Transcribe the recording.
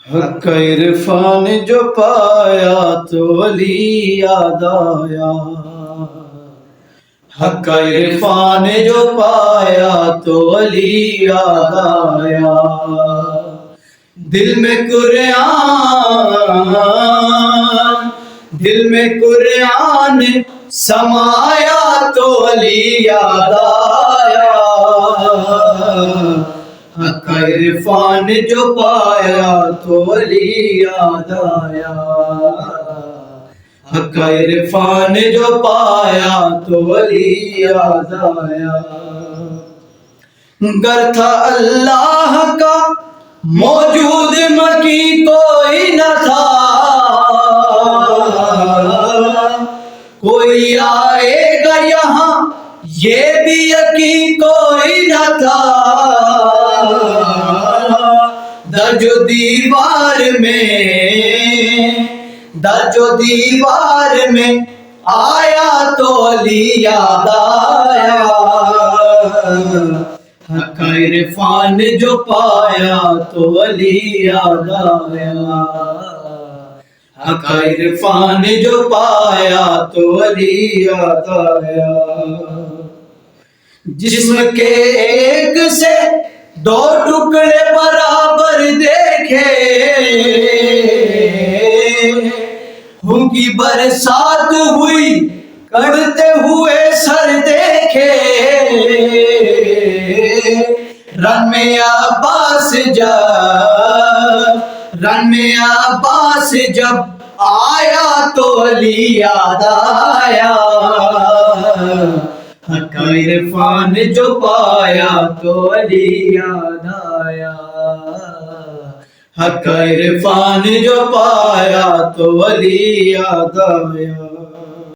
حق عرفان جو پایا تو علی یاد آیا، حق عرفان جو پایا تو علی یاد آیا، دل میں قرآن سمایا تو علی یاد آیا، حق عرفان جو پایا تو علی یاد آیا، حق عرفان جو پایا تو علی یاد آیا، گر تھا اللہ کا موجود مکی کوئی نہ تھا، کوئی آئے گا یہاں یہ بھی یقین کوئی نہ تھا، درج و دیوار میں آیا تو علی یاد آیا، حق عرفان جو پایا تو علی یاد آیا، حق عرفان جو پایا تو علی یاد آیا، جسم کے ایک سے دو ٹکڑے برابر دیکھے، ان کی برسات ہوئی کڑتے ہوئے سر دیکھے، رن میں عباس جب آیا تو علی یاد آیا، حق عرفان جو پایا تو علی یاد آیا، حق عرفان جو پایا تو علی یاد آیا۔